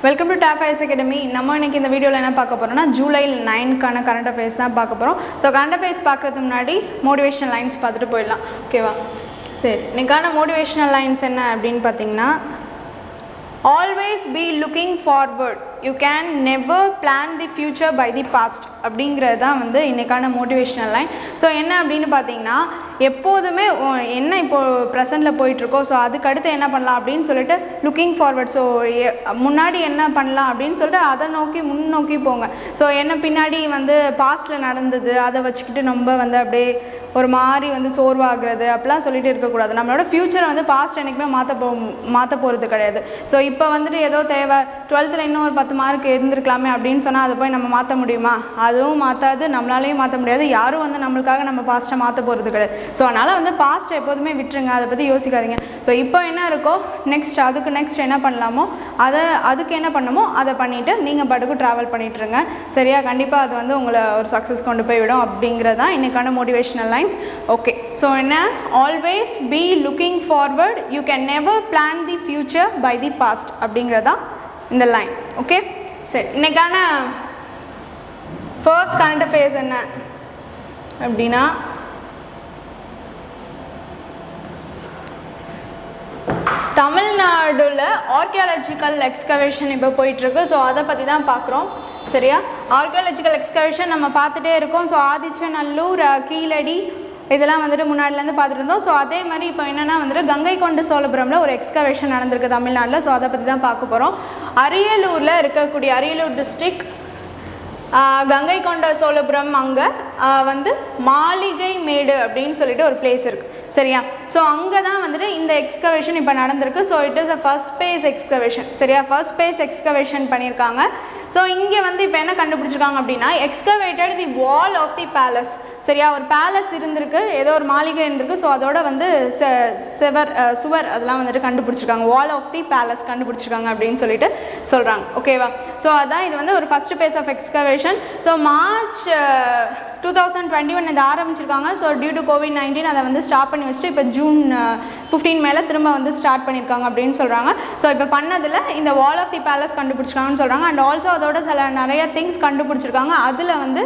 Welcome to Top Eyes Academy. நம்ம இன்னைக்கு இந்த வீடியோவில் என்ன பார்க்க போகிறோம்னா ஜூலை 9க்கான கரண்ட் அஃபேர்ஸ் தான் பார்க்க போகிறோம். ஸோ கரண்ட் அஃபேர்ஸ் பார்க்குறதுக்கு முன்னாடி மோட்டிவேஷனல் லைன்ஸ் பார்த்துட்டு போயிடலாம். ஓகேவா? சரி, இன்னைக்கான மோட்டிவேஷனல் லைன்ஸ் என்ன அப்படின்னு பார்த்தீங்கன்னா, always be looking forward, you can never plan the future by the past அப்படிங்கிறது தான் வந்து இன்றைக்கான மோட்டிவேஷ்னல் லைன். ஸோ என்ன அப்படின்னு பார்த்தீங்கன்னா, எப்போதுமே என்ன இப்போது ப்ரெசண்டில் போயிட்டுருக்கோ ஸோ அதுக்கு அடுத்து என்ன பண்ணலாம் அப்படின்னு சொல்லிட்டு லுக்கிங் ஃபார்வர்ட். ஸோ முன்னாடி என்ன பண்ணலாம் அப்படின்னு சொல்லிட்டு அதை நோக்கி முன்னோக்கி போங்க. ஸோ என்ன பின்னாடி வந்து பாஸ்ட்டில் நடந்தது அதை வச்சுக்கிட்டு நம்ம வந்து அப்படியே ஒரு மாதிரி வந்து சோர்வாகிறது அப்படிலாம் சொல்லிட்டு இருக்கக்கூடாது. நம்மளோட ஃப்யூச்சரை வந்து பாஸ்ட் என்றைக்குமே மாற்ற போகிறது கிடையாது. ஸோ இப்போ வந்துட்டு ஏதோ தேவை 12th இன்னும் ஒரு 10 மார்க் இருந்திருக்கலாமே அப்படின்னு சொன்னால் அதை போய் நம்ம மாற்ற முடியுமா? அதுவும் மாற்றாது, நம்மளாலையும் மாற்ற முடியாது. யாரும் வந்து நம்மளுக்காக நம்ம பாஸ்ட்டை மாற்ற போகிறது கிடையாது. ஸோ அதனால் வந்து பாஸ்ட்டை எப்போதுமே விட்டுருங்க, அதை பற்றி யோசிக்காதீங்க. ஸோ இப்போ என்ன இருக்கோ அதுக்கு நெக்ஸ்ட் என்ன பண்ணலாமோ அதுக்கு என்ன பண்ணமோ அதை பண்ணிவிட்டு நீங்கள் பாட்டுக்கு ட்ராவல் பண்ணிட்டுருங்க. சரியா? கண்டிப்பாக அது வந்து உங்களை ஒரு சக்ஸஸ் கொண்டு போய் விடும் அப்படிங்கிறது தான் இன்றைக்கான மோட்டிவேஷனல் லைன்ஸ். ஓகே, ஸோ என்ன, always be looking forward, you can never plan the future by the past அப்படிங்கிறதா இந்த லைன். ஓகே, சரி, இன்றைக்கான ஃபர்ஸ்ட் கரண்ட் அஃபேர்ஸ் என்ன அப்படின்னா, தமிழ்நாடுல ஆர்கியாலஜிக்கல் எக்ஸ்கவேஷன் இப்போ போயிட்டுருக்கு. ஸோ அதை பற்றி தான் பார்க்குறோம். சரியா? ஆர்கியாலஜிக்கல் எக்ஸ்கவேஷன் நம்ம பார்த்துட்டே இருக்கோம். ஸோ ஆதிச்சநல்லூர், கீழடி இதெல்லாம் வந்துட்டு முன்னாடிலேருந்து பார்த்துட்டு இருந்தோம். ஸோ அதே மாதிரி இப்போ என்னென்னா வந்துட்டு கங்கை கொண்ட சோழபுரமில் ஒரு எக்ஸ்கவேஷன் நடந்திருக்கு தமிழ்நாட்டில். ஸோ அதை பற்றி தான் பார்க்க போகிறோம். அரியலூரில் இருக்கக்கூடிய அரியலூர் டிஸ்ட்ரிக்ட் கங்கை கொண்ட சோழபுரம் அங்கே வந்து மாளிகை மேடு அப்படின்னு சொல்லிட்டு ஒரு பிளேஸ் இருக்குது. சரியா? ஸோ அங்கே தான் வந்துட்டு இந்த எக்ஸ்கவேஷன் இப்போ நடந்திருக்கு. So it is a first phase excavation. சரியா? ஃபர்ஸ்ட் பேஸ் எக்ஸ்கவேஷன் பண்ணியிருக்காங்க. ஸோ இங்கே வந்து இப்போ என்ன கண்டுபிடிச்சிருக்காங்க அப்படின்னா, excavated the wall of the palace. சரியா? ஒரு பேலஸ் இருந்திருக்கு, ஏதோ ஒரு மாளிகை இருந்திருக்கு. ஸோ அதோட வந்து சுவர் அதெல்லாம் வந்துட்டு கண்டுபிடிச்சிருக்காங்க. வால் ஆஃப் தி பேலஸ் கண்டுபிடிச்சிருக்காங்க அப்படின்னு சொல்லிட்டு சொல்கிறாங்க. ஓகேவா? ஸோ அதான் இது வந்து ஒரு first phase of excavation. So March 2021 இதை ஆரம்பிச்சிருக்காங்க. ஸோ டியூ டு COVID-19 அதை வந்து ஸ்டாப் பண்ணி வச்சுட்டு இப்போ ஜூன் 15 மேலே திரும்ப வந்து ஸ்டார்ட் பண்ணியிருக்காங்க அப்படின்னு சொல்கிறாங்க. ஸோ இப்போ பண்ணதில் இந்த வால் ஆஃப் தி பேலஸ் கண்டுபிடிச்சிருக்காங்கன்னு சொல்கிறாங்க. அண்ட் ஆல்சோ அதோட நிறைய திங்ஸ் கண்டுபிடிச்சிருக்காங்க. அதில் வந்து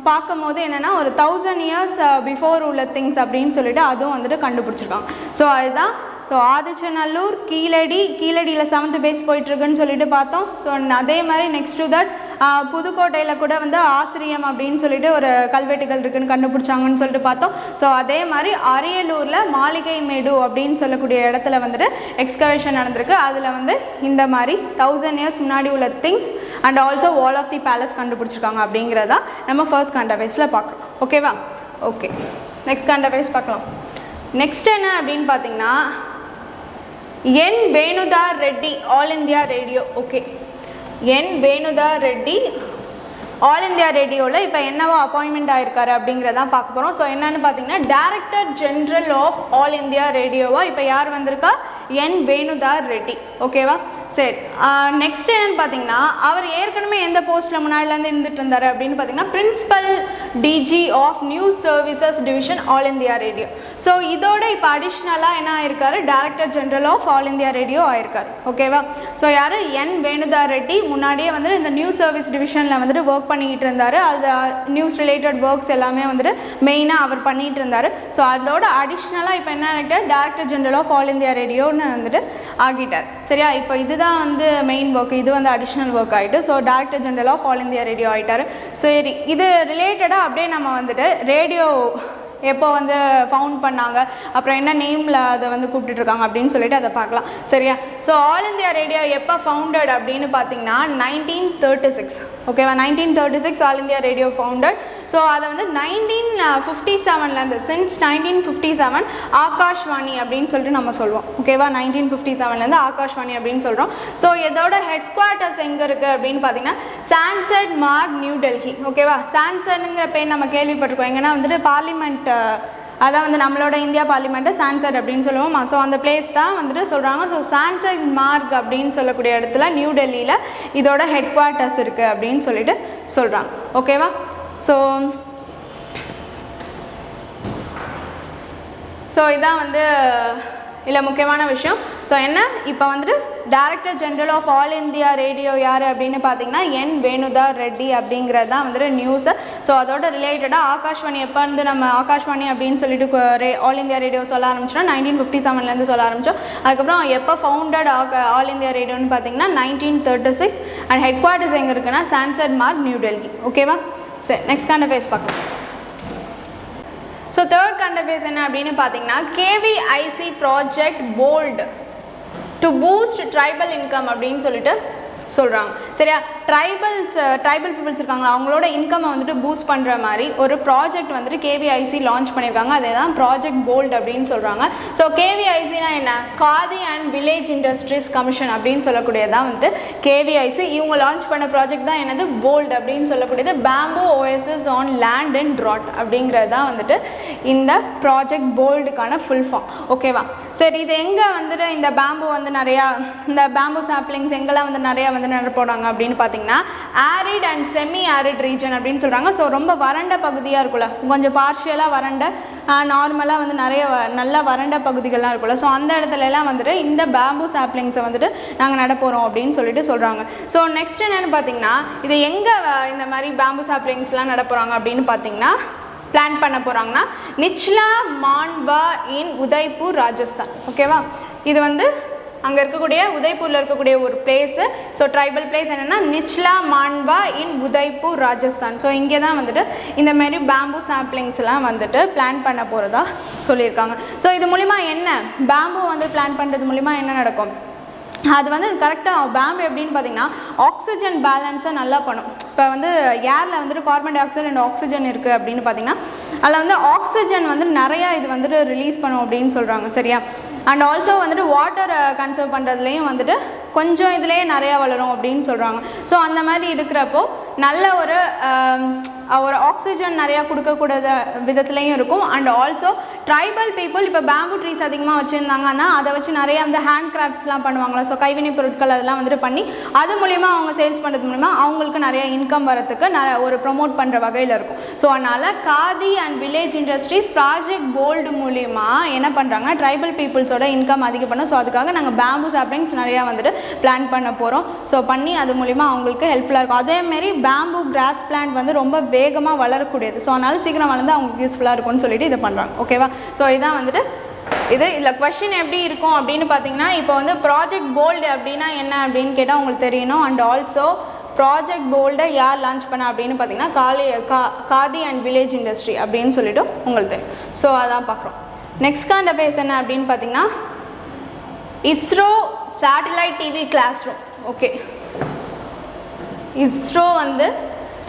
பார்க்கும்போது என்னென்னா ஒரு 1000 years பிஃபோர் உள்ள திங்ஸ் அப்படின்னு சொல்லிட்டு அதுவும் வந்துட்டு கண்டுபிடிச்சிருக்காங்க. ஸோ அதுதான். ஸோ ஆதிச்சநல்லூர், கீழடியில் 7th பேஸ் போயிட்டுருக்குன்னு சொல்லிட்டு பார்த்தோம். ஸோ அதே மாதிரி நெக்ஸ்ட் டு தட் புதுக்கோட்டையில் கூட வந்து ஆசிரியம் அப்படின்னு சொல்லிட்டு ஒரு கல்வெட்டுகள் இருக்குதுன்னு கண்டுபிடிச்சாங்கன்னு சொல்லிட்டு பார்த்தோம். ஸோ அதே மாதிரி அரியலூரில் மாளிகை மேடு அப்படின்னு சொல்லக்கூடிய இடத்துல வந்துட்டு எக்ஸ்கவேஷன் நடந்திருக்கு. அதில் வந்து இந்த மாதிரி 1000 years முன்னாடி உள்ள things and also wall of the palace கண்டுபிடிச்சிருக்காங்க அப்படிங்கிறதா நம்ம ஃபர்ஸ்ட் கரண்ட் அஃபேர்ஸில் பார்க்குறோம். ஓகேவா? ஓகே, நெக்ஸ்ட் கரண்ட் அஃபேர்ஸ் பார்க்கலாம். நெக்ஸ்ட் என்ன அப்படின்னு பார்த்தீங்கன்னா, N Venudhar Reddy all India radio. Okay, N Venudhar Reddy all India ரேடியோவில் இப்போ என்னவோ அப்பாயின்மெண்ட் ஆகிருக்காரு அப்படிங்கிறதான் பார்க்க போகிறோம். ஸோ என்னென்னு பார்த்தீங்கன்னா, director general of all India ரேடியோவாக இப்போ யார் வந்திருக்கா? என் வேணுதார் ரெட்டி. ஓகேவா? சரி, நெக்ஸ்ட் என்னென்னு பார்த்தீங்கன்னா, அவர் ஏற்கனவே எந்த போஸ்ட்டில் முன்னாடிலேருந்து இருந்துட்டு இருந்தார் அப்படின்னு பார்த்தீங்கன்னா, principal DG of news services division all India radio. So இதோட இப்போ அடிஷ்னலாக என்ன ஆயிருக்காரு? Director general of all India radio ஆயிருக்காரு. ஓகேவா? ஸோ யார்? என் வேணுதார் ரெட்டி. முன்னாடியே வந்துட்டு இந்த நியூஸ் சர்வீஸ் டிவிஷனில் வந்துட்டு ஒர்க் பண்ணிக்கிட்டு இருந்தார். அது நியூஸ் ரிலேட்டட் ஒர்க்ஸ் எல்லாமே வந்துட்டு மெயினாக அவர் பண்ணிகிட்டு இருந்தார். ஸோ அதோட அடிஷ்னலாக இப்போ என்ன ஆகிட்டார்? Director general of all India ரேடியோன்னு வந்துட்டு ஆகிட்டார். சரியா? இப்போ இதுதான் வந்து மெயின் ஒர்க், இது வந்து அடிஷ்னல் ஒர்க் ஆகிட்டு. So director general of all India Radio ஆகிட்டார். சரி, இது ரிலேட்டடாக அப்படியே நம்ம வந்துட்டு ரேடியோ எப்போ வந்து ஃபவுண்ட் பண்ணாங்க, அப்புறம் என்ன நேமில் அதை வந்து கூப்பிட்டுருக்காங்க அப்படின்னு சொல்லிட்டு அதை பார்க்கலாம். சரியா? ஸோ ஆல் இந்தியா ரேடியோ எப்போ ஃபவுண்டட் அப்படின்னு பார்த்தீங்கன்னா 1936. ஓகேவா? 1936 all India radio founded. So அதை வந்து 1957 சின்ஸ் 1957 ஆகாஷ்வாணி அப்படின்னு சொல்லிட்டு நம்ம சொல்லுவோம். ஓகேவா? 1957 ஆகாஷ்வாணி அப்படின்னு சொல்கிறோம். ஸோ இதோட ஹெட் குவார்ட்டர்ஸ் எங்கே இருக்குது அப்படின்னு பார்த்தீங்கன்னா, சான்சட் மார்க், நியூ டெல்லி. ஓகேவா? சான்சட்ங்கிற பேர் நம்ம கேள்விப்பட்டிருக்கோம். எங்கன்னா வந்துட்டு பார்லிமெண்ட், அதான் வந்து நம்மளோட இந்தியா பார்லிமெண்ட்டை சான்சட் அப்படின்னு சொல்லுவோம். ஸோ அந்த பிளேஸ் தான் வந்துட்டு சொல்கிறாங்க. ஸோ சான்சட் மார்க் அப்படின்னு சொல்லக்கூடிய இடத்துல நியூ டெல்லியில் இதோட ஹெட் குவார்ட்டர்ஸ் இருக்குது அப்படின்னு சொல்லிட்டு சொல்கிறாங்க. ஓகேவா? ஸோ இதான் வந்து இல்லை முக்கியமான விஷயம். ஸோ என்ன, இப்போ வந்துட்டு director general of all India Radio யார் அப்படின்னு பார்த்தீங்கன்னா என் வேணுதார் ரெட்டி அப்படிங்கிறது தான் வந்துட்டு நியூஸு. ஸோ அதோட ரிலேட்டடாக ஆகாஷ்வாணி எப்போ இருந்து நம்ம ஆகாஷ்வாணி அப்படின்னு சொல்லிட்டு ஆல் இந்தியா ரேடியோ சொல்ல ஆரம்பிச்சோன்னா 1957 சொல்ல ஆரம்பித்தோம். அதுக்கப்புறம் எப்போ ஃபவுண்டட் ஆல் இந்தியா ரேடியோன்னு பார்த்தீங்கன்னா 1936 அண்ட் ஹெட் குவார்ட்டர்ஸ் எங்கே இருக்குன்னா சான்சர் மார்க் நியூ டெல்லி. ஓகேவா? சரி, நெக்ஸ்ட் கரண்ட் அஃபேர்ஸ் பார்க்கலாம். ஸோ தேர்ட் கரண்ட் அஃபேர்ஸ் என்ன அப்படின்னு பார்த்தீங்கன்னா KVIC project bold to boost tribal income அப்படின்னு சொல்லிட்டு சொல்கிறாங்க. சரியா? ட்ரைபல் பீப்புள்ஸ் இருக்காங்களா, அவங்களோட இன்கம் வந்துட்டு பூஸ்ட் பண்ணுற மாதிரி ஒரு ப்ராஜெக்ட் வந்துட்டு KVIC லான்ச் பண்ணியிருக்காங்க. அதே தான் ப்ராஜெக்ட் போல்ட் அப்படின்னு சொல்கிறாங்க. ஸோ KVICனா என்ன? Khadi and village industries commission அப்படின்னு சொல்லக்கூடியதான் வந்துட்டு KVIC. இவங்க லான்ச் பண்ண ப்ராஜெக்ட் தான் என்னது? போல்ட் அப்படின்னு சொல்லக்கூடியது. Bamboo oasis on land and drought அப்படிங்கிறது தான் வந்துட்டு இந்த ப்ராஜெக்ட் போல்டுக்கான ஃபுல் ஃபார்ம். ஓகேவா? சரி, இது எங்கே வந்துட்டு இந்த பேம்பூ வந்து நிறையா, இந்த பேம்பூ சாப்ளிங்ஸ் எங்கெல்லாம் வந்து நிறையா வந்து நடப்போறாங்க அப்படின்னு பார்த்தீங்கன்னா arid and semi arid region அப்படின்னு சொல்கிறாங்க. ஸோ ரொம்ப வறண்ட பகுதியாக இருக்குல்ல, கொஞ்சம் பார்ஷியலாக வறண்ட, நார்மலாக வந்து நிறைய நல்ல வறண்ட பகுதிகள்லாம் இருக்குல்ல, ஸோ அந்த இடத்துலலாம் வந்துட்டு இந்த பேம்பூ சாப்ளிங்ஸை வந்துட்டு நாங்கள் நடப்போகிறோம் அப்படின்னு சொல்லிட்டு சொல்கிறாங்க. ஸோ நெக்ஸ்ட் என்னென்னு பார்த்தீங்கன்னா இது எங்கே இந்த மாதிரி பேம்பூ சாப்ளிங்ஸ்லாம் நடப்போகிறாங்க அப்படின்னு பார்த்தீங்கன்னா பிளான் பண்ண போகிறாங்கன்னா நிச்லா மான்வா இன் உதய்பூர் ராஜஸ்தான். ஓகேவா? இது வந்து அங்கே இருக்கக்கூடிய உதய்பூரில் இருக்கக்கூடிய ஒரு பிளேஸு. ஸோ ட்ரைபல் பிளேஸ் என்னென்னா நிச்லா மான்வா இன் உதய்பூர் ராஜஸ்தான். ஸோ இங்கே தான் வந்துட்டு இந்த மாதிரி பேம்பூ சாப்ளிங்ஸ்லாம் வந்துட்டு பிளான் பண்ண போகிறதா சொல்லியிருக்காங்க. ஸோ இது மூலிமா என்ன, பேம்பூ வந்து பிளான் பண்ணுறது மூலிமா என்ன நடக்கும்? அது வந்து கரெக்டாக பேம்பு எப்படின்னு பார்த்தீங்கன்னா ஆக்சிஜன் பேலன்ஸை நல்லா பண்ணும். இப்போ வந்து ஏரில் வந்துட்டு carbon di oxide and oxygen இருக்குது அப்படின்னு பார்த்தீங்கன்னா அதில் வந்து ஆக்சிஜன் வந்து நிறையா இது வந்துட்டு ரிலீஸ் பண்ணும் அப்படின்னு சொல்கிறாங்க. சரியா? அண்ட் ஆல்சோ வந்துட்டு வாட்டர் கன்சர்வ் பண்ணுறதுலேயும் வந்துட்டு கொஞ்சம் இதுலேயே நிறையா வளரும் அப்படின்னு சொல்கிறாங்க. ஸோ அந்த மாதிரி இருக்கிறப்போ நல்ல ஒரு ஆக்சிஜன் நிறையா கொடுக்கக்கூடாத விதத்துலேயும் இருக்கும். அண்ட் ஆல்சோ ட்ரைபல் பீப்புள் இப்போ பேம்பு ட்ரீஸ் அதிகமாக வச்சுருந்தாங்கன்னா அதை வச்சு நிறைய அந்த ஹேண்ட் கிராஃப்ட்ஸ்லாம் பண்ணுவாங்களா, ஸோ கைவினை பொருட்கள் அதெல்லாம் வந்துட்டு பண்ணி அது மூலிமா அவங்க சேல்ஸ் பண்ணுறது மூலிமா அவங்களுக்கு நிறைய இன்கம் வரத்துக்கு ஒரு ப்ரொமோட் பண்ணுற வகையில் இருக்கும். ஸோ அதனால் Khadi and village industries project bold மூலிமா என்ன பண்ணுறாங்க, ட்ரைபல் பீப்புள்ஸோட இன்கம் அதிகம் பண்ணும். ஸோ அதுக்காக நாங்கள் பேம்பு சாப்ளிங்ஸ் நிறையா வந்துட்டு பிளான் பண்ண போகிறோம். ஸோ பண்ணி அது மூலிமா அவங்களுக்கு ஹெல்ப்ஃபுல்லாக இருக்கும். அதேமாரி பேம்பு கிராஸ் பிளான்ட் வந்து ரொம்ப வேகமாக வளரக்கூடியது. ஸோ அதனால் சீக்கிரம் வளர்ந்து அவங்களுக்கு யூஸ்ஃபுல்லாக இருக்கும்னு சொல்லிட்டு இதை பண்ணுறாங்க. ஓகேவா? ஸோ இதான் வந்துட்டு இதில் கொஷின் எப்படி இருக்கும் அப்படின்னு பார்த்தீங்கன்னா இப்போ வந்து ப்ராஜெக்ட் போல்டு அப்படின்னா என்ன அப்படின்னு கேட்டால் உங்களுக்கு தெரியணும். அண்ட் ஆல்சோ ப்ராஜெக்ட் போல்டை யார் லான்ச் பண்ண அப்படின்னு பார்த்தீங்கன்னா காதி அண்ட் வில்லேஜ் இண்டஸ்ட்ரி அப்படின்னு சொல்லிட்டு உங்களுக்கு தெரியும். ஸோ அதான் பார்க்குறோம். நெக்ஸ்ட் கரண்ட் அஃபேர்ஸ் என்ன அப்படின்னு பார்த்தீங்கன்னா ISRO satellite TV classroom. Okay, ISRO வந்து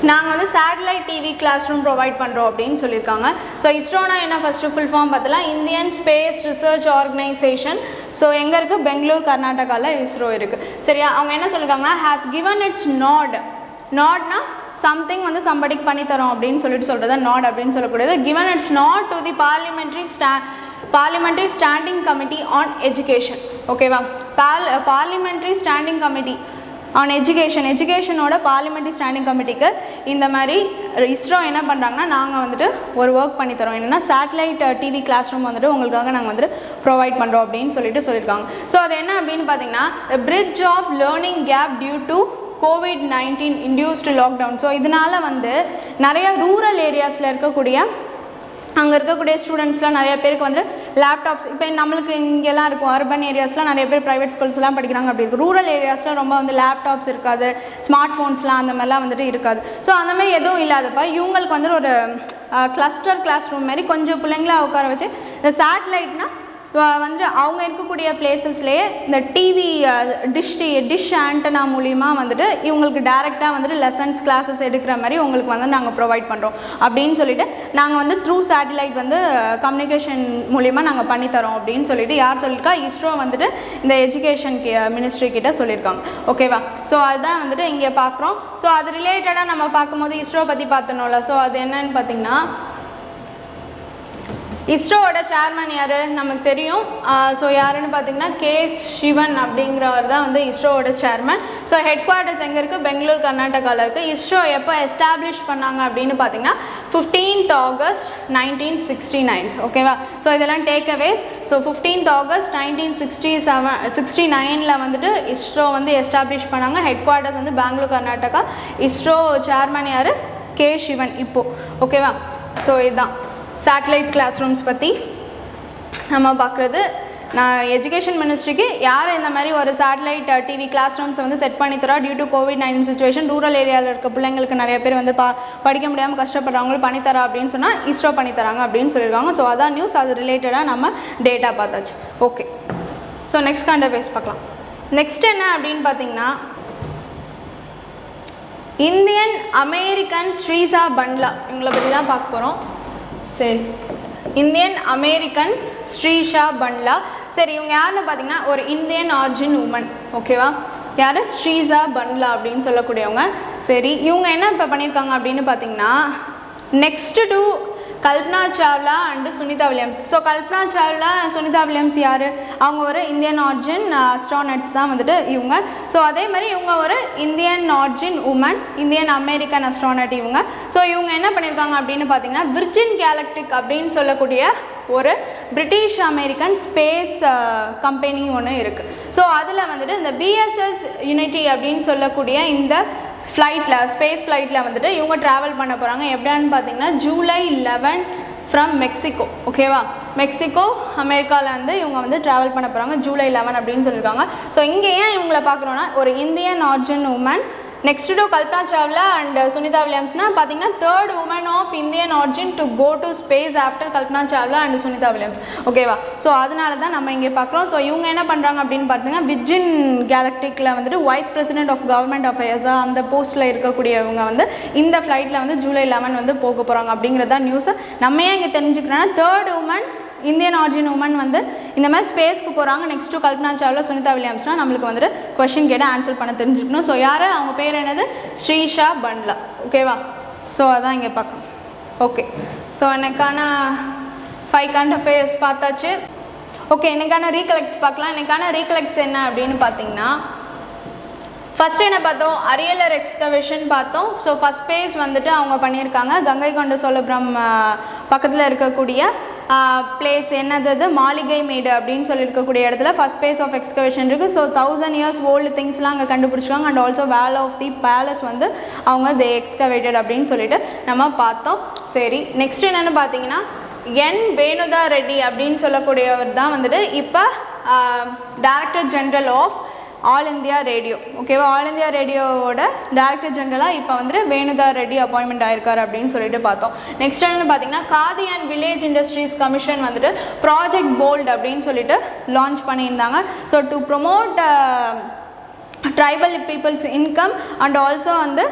நாங்கள் வந்து satellite TV classroom provide பண்ணுறோம் அப்படின்னு சொல்லியிருக்காங்க. ஸோ இஸ்ரோனா என்ன ஃபஸ்ட்டு ஃபுல் ஃபார்ம் பார்த்தலாம் Indian Space Research Organisation. So எங்கே இருக்குது? பெங்களூர் கர்நாடகாவில் இஸ்ரோ இருக்குது. சரியா? அவங்க என்ன சொல்லியிருக்காங்கன்னா ஹேஸ் கிவன் இட்ஸ் நாட்னா சம்திங் வந்து சம்படிக்கு பண்ணித்தரோம் அப்படின்னு சொல்லிட்டு சொல்கிறது நாட் அப்படின்னு சொல்லக்கூடியது. Given its nod to the parliamentary standing committee on education. ஓகேவா? பார்லிமெண்ட்ரி ஸ்டாண்டிங் கமிட்டி ஆன் எஜுகேஷனோட பார்லிமெண்ட்ரி ஸ்டாண்டிங் கமிட்டிக்கு இந்த மாதிரி இஸ்ரோ என்ன பண்ணுறாங்கன்னா நாங்கள் வந்துட்டு ஒரு ஒர்க் பண்ணித்தரோம். என்னென்னா சேட்டலைட் டிவி கிளாஸ் ரூம் வந்துட்டு உங்களுக்காக நாங்கள் வந்துட்டு ப்ரொவைட் பண்ணுறோம் அப்படின்னு சொல்லியிருக்காங்க. ஸோ அது என்ன அப்படின்னு பார்த்தீங்கன்னா bridge of learning gap due to COVID-19 induced lockdown. So இதனால் வந்து நிறையா ரூரல் ஏரியாஸில் இருக்கக்கூடிய அங்கே இருக்கக்கூடிய ஸ்டூடெண்ட்ஸ்லாம் நிறைய பேருக்கு வந்து லேப்டாப்ஸ், இப்போ நம்மளுக்கு இங்கெல்லாம் இருக்கும் அர்பன் ஏரியாஸ்லாம் நிறைய பேர் ப்ரைவேட் ஸ்கூல்ஸ்லாம் படிக்கிறாங்க. அப்படி இருக்கும் ரூரல் ஏரியாஸில் ரொம்ப வந்து லேப்டாப்ஸ் இருக்காது, ஸ்மார்ட் ஃபோன்ஸ்லாம் அந்த மாதிரிலாம் வந்துட்டு இருக்காது. ஸோ அந்த மாதிரி எதுவும் இல்லாதப்போ இவங்களுக்கு வந்து ஒரு கிளஸ்டர் கிளாஸ் ரூம் மாதிரி கொஞ்சம் பிள்ளைங்களா உட்கார வச்சு இந்த சேட்டலைட்னா வந்து அவங்க இருக்கக்கூடிய பிளேசஸ்லேயே இந்த டிவி டிஷ் ஆண்டனா மூலிமா வந்துட்டு இவங்களுக்கு டேரெக்டாக வந்துட்டு லெசன்ஸ் கிளாஸஸ் எடுக்கிற மாதிரி உங்களுக்கு வந்து நாங்கள் ப்ரொவைட் பண்ணுறோம் அப்படின்னு சொல்லிட்டு நாங்கள் வந்து த்ரூ சேட்டலைட் வந்து கம்யூனிகேஷன் மூலிமா நாங்கள் பண்ணித்தரோம் அப்படின்னு சொல்லிட்டு யார் சொல்லியிருக்கா? இஸ்ரோ வந்துட்டு இந்த எஜுகேஷன் மினிஸ்ட்ரி கிட்ட சொல்லியிருக்காங்க. ஓகேவா? ஸோ அதுதான் வந்துட்டு இங்கே பார்க்குறோம். ஸோ அது ரிலேட்டடாக நம்ம பார்க்கும்போது இஸ்ரோ பற்றி பார்த்தோம்ல. ஸோ அது என்னன்னு பார்த்தீங்கன்னா இஸ்ரோவோட சேர்மன் யார் நமக்கு தெரியும். ஸோ யாருன்னு பார்த்தீங்கன்னா கே சிவன் அப்படிங்கிறவர் தான் வந்து இஸ்ரோவோட சேர்மன். ஸோ ஹெட் குவார்ட்டர்ஸ் எங்கே இருக்குது? பெங்களூர் கர்நாடகாவில் இருக்குது. இஸ்ரோ எப்போ எஸ்டாப்ளிஷ் பண்ணாங்க அப்படின்னு பார்த்தீங்கன்னா 15th August 1969. ஓகேவா? ஸோ இதெல்லாம் டேக் அவேஸ். ஸோ 15th August 1969 வந்துட்டு இஸ்ரோ வந்து எஸ்டாப்ளிஷ் பண்ணாங்க. ஹெட் குவார்ட்டர்ஸ் வந்து பெங்களூர் கர்நாடகா. இஸ்ரோ சேர்மன் யார்? கே சிவன் இப்போது. ஓகேவா? ஸோ இதுதான் சேட்டலைட் கிளாஸ் ரூம்ஸ் பற்றி நம்ம பார்க்குறது. நான் எஜுகேஷன் மினிஸ்ட்ரிக்கு யார் இந்த மாதிரி ஒரு சேட்டலைட் டிவி கிளாஸ் ரூம்ஸை வந்து செட் பண்ணி தரா due to COVID-19 situation, rural ஏரியாவில் இருக்க பிள்ளைங்களுக்கு நிறைய பேர் வந்து படிக்க முடியாமல் கஷ்டப்படுறவங்களும் பண்ணித்தரா அப்படின்னு சொன்னால் இஸ்ரோ பண்ணித்தராங்க அப்படின்னு சொல்லியிருக்காங்க. ஸோ அதான் நியூஸ். அது ரிலேட்டடாக நம்ம டேட்டா பார்த்தாச்சு. ஓகே, ஸோ நெக்ஸ்ட் கண்டபேஸ் பார்க்கலாம். நெக்ஸ்ட் என்ன அப்படின்னு பார்த்தீங்கன்னா இந்தியன் அமெரிக்கன் ஸ்ரீசா பண்ட்லா, இவங்களை பற்றி தான் பார்க்க போகிறோம். சரி, இந்தியன் அமெரிக்கன் ஸ்ரீஷா பண்ட்லா. சரி, இவங்க யாருன்னு பார்த்தீங்கன்னா ஒரு இந்தியன் ஆர்ஜின் உமன். ஓகேவா? யார்? ஸ்ரீஷா பண்ட்லா அப்படின்னு சொல்லக்கூடியவங்க. சரி, இவங்க என்ன இப்போ பண்ணியிருக்காங்க அப்படின்னு பார்த்தீங்கன்னா next to Kalpana Chawla and Sunita Williams. So Kalpana Chawla, Sunita Williams யார்? அவங்க ஒரு இந்தியன் ஆர்ஜின் அஸ்ட்ரானட்ஸ் தான் வந்துட்டு இவங்க. ஸோ அதே மாதிரி இவங்க ஒரு Indian origin woman, Indian American astronaut இவங்க. ஸோ இவங்க என்ன பண்ணியிருக்காங்க அப்படின்னு பார்த்தீங்கன்னா விர்ஜின் கேலக்டிக் அப்படின்னு சொல்லக்கூடிய ஒரு பிரிட்டிஷ் அமெரிக்கன் ஸ்பேஸ் கம்பெனி ஒன்று இருக்குது. ஸோ அதில் வந்துட்டு இந்த BSS யூனிட்டி அப்படின்னு சொல்லக்கூடிய இந்த ஃப்ளைட்டில், ஸ்பேஸ் ஃப்ளைட்டில் வந்துட்டு இவங்க ட்ராவல் பண்ண போகிறாங்க. எப்படின்னு பார்த்தீங்கன்னா July 11 ஃப்ரம் மெக்சிகோ. ஓகேவா? மெக்சிகோ அமெரிக்காவில் வந்து இவங்க வந்து ட்ராவல் பண்ண போகிறாங்க July 11 அப்படின்னு சொல்லியிருக்காங்க. ஸோ இங்கே ஏன் இவங்களை பார்க்குறோன்னா ஒரு Indian origin woman next to Kalpana Chawla and Sunita வில்லியம்ஸ்னா பார்த்தீங்கன்னா third woman of Indian origin to go to space after Kalpana Chawla and Sunita Williams. ஓகேவா? ஸோ அதனால தான் நம்ம இங்கே பார்க்குறோம். ஸோ இவங்க என்ன பண்ணுறாங்க அப்படின்னு பார்த்தீங்கன்னா விர்ஜின் கேலக்டிக்கில் வந்துட்டு வைஸ் பிரசிடென்ட் ஆஃப் கவர்மெண்ட் அஃபேர்ஸாக அந்த போஸ்ட்டில் இருக்கக்கூடியவங்க வந்து இந்த ஃப்ளைட்டில் வந்து July 11 வந்து போக போகிறாங்க அப்படிங்கிறதா நியூஸை. நம்ம ஏன் இங்கே தெரிஞ்சுக்கிறோன்னா third woman Indian origin woman வந்து இந்த மாதிரி ஸ்பேஸ்க்கு போகிறாங்க நெக்ஸ்ட் டு கல்பனா சாவ்லா சுனிதா வில்லியம்ஸ்னால் நம்மளுக்கு வந்துட்டு கொஷின் கேட்டு ஆன்சர் பண்ண தெரிஞ்சுக்கணும். ஸோ யார்? அவங்க பேர் என்னது? ஸ்ரீஷா பண்ட்லா. ஓகேவா? ஸோ அதான் இங்கே பார்க்குறோம். ஓகே, ஸோ எனக்கான 5 கரண்ட் அஃபேர்ஸ் பார்த்தாச்சு. ஓகே, எனக்கான ரீகலெக்ட்ஸ் பார்க்கலாம். எனக்கான ரீகலெக்ட்ஸ் என்ன அப்படின்னு பார்த்தீங்கன்னா ஃபஸ்ட்டு என்ன பார்த்தோம்? அரியலர் எக்ஸ்கவேஷன் பார்த்தோம். ஸோ ஃபஸ்ட் பேஸ் வந்துட்டு அவங்க பண்ணியிருக்காங்க கங்கை கொண்ட சோழபுரம் பக்கத்தில் இருக்கக்கூடிய பிளேஸ் என்னது? மாளிகை மேடு அப்படின்னு சொல்லியிருக்கக்கூடிய இடத்துல ஃபஸ்ட் பேஸ் ஆஃப் எக்ஸ்கவேஷன் இருக்குது. ஸோ 1000 years ஓல்டு திங்ஸ்லாம் அங்கே கண்டுபிடிச்சிருக்காங்க. And also wall of the palace வந்து அவங்க எக்ஸ்கவேட்டட் அப்படின்னு சொல்லிட்டு நம்ம பார்த்தோம். சரி, நெக்ஸ்ட் என்னென்னு பார்த்தீங்கன்னா என் வேணுதா ரெட்டி அப்படின்னு சொல்லக்கூடியவர் தான் வந்துட்டு இப்போ director general of all India Radio. ஓகேவா? ஆல் இந்தியா ரேடியோவோட டைரக்டர் ஜெனரலாக இப்போ வந்துட்டு வேணுதா ரெட்டி அப்பாயின்மெண்ட் ஆயிருக்காரு அப்படின்னு சொல்லிட்டு பார்த்தோம். நெக்ஸ்ட் என்னன்னு பார்த்தீங்கன்னா Khadi and village industries commission வந்துட்டு ப்ராஜெக்ட் போல்ட் அப்படின்னு சொல்லிட்டு லான்ச் பண்ணியிருந்தாங்க. So to promote tribal peoples income and also வந்து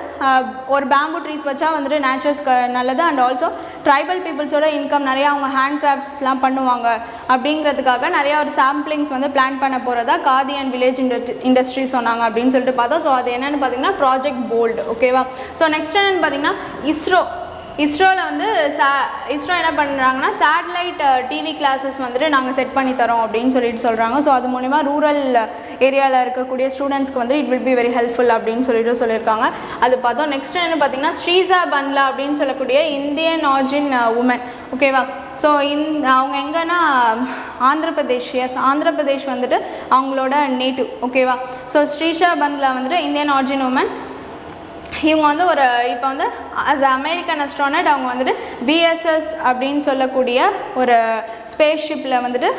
ஒரு பேம்பு ட்ரீஸ் வச்சா வந்துட்டு நேச்சுரல்ஸ்க்கு நல்லது. அண்ட் ஆல்சோ ட்ரைபல் பீப்புள்ஸோட இன்கம் நிறையா அவங்க ஹேண்ட் கிராஃப்ட்ஸ்லாம் பண்ணுவாங்க அப்படிங்கிறதுக்காக நிறையா ஒரு சாம்பிளிங்ஸ் வந்து பிளான் பண்ண போகிறதா காதி அண்ட் வில்லேஜ் இண்டஸ்ட்ரி சொன்னாங்க அப்படின்னு சொல்லிட்டு பார்த்தோம். ஸோ அது என்னென்னு பார்த்தீங்கன்னா ப்ராஜெக்ட் போல்டு. ஓகேவா? ஸோ நெக்ஸ்ட் என்னென்னு பார்த்தீங்கன்னா இஸ்ரோவில் வந்து இஸ்ரோ என்ன பண்ணுறாங்கன்னா சேட்டலைட் டிவி கிளாஸஸ் வந்துட்டு நாங்கள் செட் பண்ணி தரோம் அப்படின்னு சொல்லிட்டு சொல்கிறாங்க. ஸோ அது மூலிமா ரூரல் ஏரியாவில் இருக்கக்கூடிய ஸ்டூடெண்ட்ஸ்க்கு வந்து it will be very helpful அப்படின்னு சொல்லிட்டு சொல்லியிருக்காங்க. அது பார்த்தோம். நெக்ஸ்ட் என்ன பார்த்தீங்கன்னா ஸ்ரீஷா பண்ட்லா அப்படின்னு சொல்லக்கூடிய இந்தியன் ஆர்ஜின் உமன். ஓகேவா? ஸோ அவங்க எங்கன்னா ஆந்திர பிரதேஷ் வந்துட்டு அவங்களோட நேட்டிவ். ஓகேவா? ஸோ ஸ்ரீஷா பண்ட்லா வந்துட்டு இந்தியன் ஆர்ஜின் உமன். இவங்க வந்து ஒரு இப்போ வந்து ஆஸ் அமெரிக்கன் அஸ்ட்ரானட் அவங்க வந்துட்டு BSS அப்படின்னு சொல்லக்கூடிய ஒரு ஸ்பேஸ் ஷிப்பில் வந்துட்டு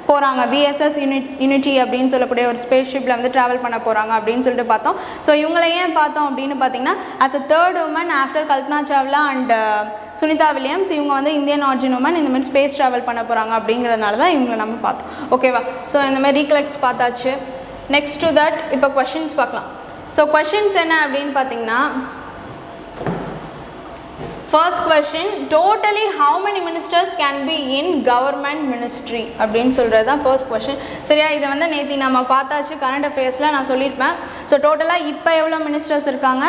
போகிறாங்க. BSS யூனிட்டி அப்படின்னு சொல்லக்கூடிய ஒரு ஸ்பேஸ் ஷிப்பில் வந்து ட்ராவல் பண்ண போகிறாங்க அப்படின்னு சொல்லிட்டு பார்த்தோம். ஸோ இவங்களை ஏன் பார்த்தோம் அப்படின்னு பார்த்தீங்கன்னா as a third woman after Kalpana Chawla and Sunita Williams இவங்க வந்து இந்தியன் ஆர்ஜின் உமன் இந்த மாதிரி ஸ்பேஸ் ட்ராவல் பண்ண போகிறாங்க அப்படிங்கிறதுனால தான் இவங்களை நம்ம பார்த்தோம். ஓகேவா? ஸோ இந்த மாதிரி ரீகலெக்ட்ஸ் பார்த்தாச்சு. நெக்ஸ்ட் டு தட் இப்போ கொஷின்ஸ் பார்க்கலாம். ஸோ கொஷின்ஸ் என்ன அப்படின்னு பார்த்தீங்கன்னா first question, totally how many ministers can be in government ministry அப்படின்னு சொல்கிறது தான் ஃபர்ஸ்ட் கொஸ்டின். சரியா, இதை வந்து நேற்று நம்ம பார்த்தாச்சு, கரண்ட் அஃபேர்ஸில் நான் சொல்லியிருப்பேன். ஸோ டோட்டலாக இப்போ எவ்வளோ மினிஸ்டர்ஸ் இருக்காங்க,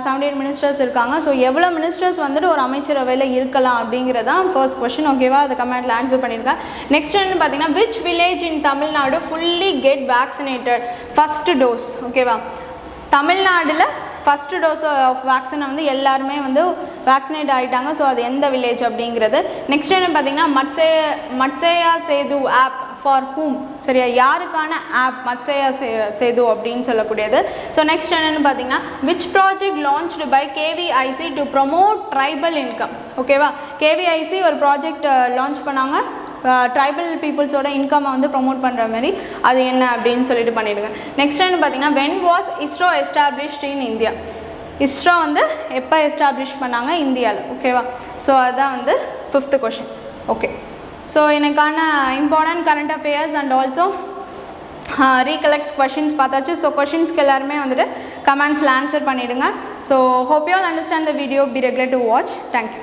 78 மினிஸ்டர்ஸ் இருக்காங்க. ஸோ எவ்வளோ மினிஸ்டர்ஸ் வந்துட்டு ஒரு அமைச்சரவையில் இருக்கலாம் அப்படிங்கிறது தான் ஃபர்ஸ்ட் கொஸ்டின். ஓகேவா, அது கமெண்ட்டில் ஆன்சர் பண்ணியிருக்கேன். நெக்ஸ்ட் வந்து பார்த்தீங்கன்னா, which village in Tamil Nadu fully get vaccinated first dose. ஓகேவா, தமிழ்நாட்டில் ஃபஸ்ட்டு டோஸ் ஆஃப் வேக்சினை வந்து எல்லாருமே வந்து வேக்சினேட் ஆகிட்டாங்க. ஸோ அது எந்த வில்லேஜ் அப்படிங்கிறது. நெக்ஸ்ட் என்ன பார்த்தீங்கன்னா, Matsya Setu app for whom. சரியா, யாருக்கான ஆப் மத்ஸ்யா சேது அப்படின்னு சொல்லக்கூடியது. ஸோ நெக்ஸ்ட் என்னென்னு பார்த்தீங்கன்னா, which project launched by KVIC to promote tribal income. ஓகேவா, கேவிஐசி ஒரு ப்ராஜெக்ட் லான்ச் பண்ணாங்க, ட்ரைபல் பீப்புள்ஸோட இன்கம்மை வந்து ப்ரொமோட் பண்ணுற மாதிரி. அது என்ன அப்படின்னு சொல்லிட்டு பண்ணிவிடுங்க. நெக்ஸ்ட் என்ன பார்த்தீங்கன்னா, when was ISRO established in India. ISRO வந்து எப்போ எஸ்டாப்ளிஷ் பண்ணாங்க இந்தியாவில். ஓகேவா, ஸோ அதுதான் வந்து 5th கொஷின். ஓகே, ஸோ எனக்கான important current affairs and also recollects questions பார்த்தாச்சு. ஸோ கொஷின்ஸ்க்கு எல்லாருமே வந்துட்டு கமெண்ட்ஸில் ஆன்சர் பண்ணிவிடுங்க. So hope you all understand the video, be regular to watch. Thank you.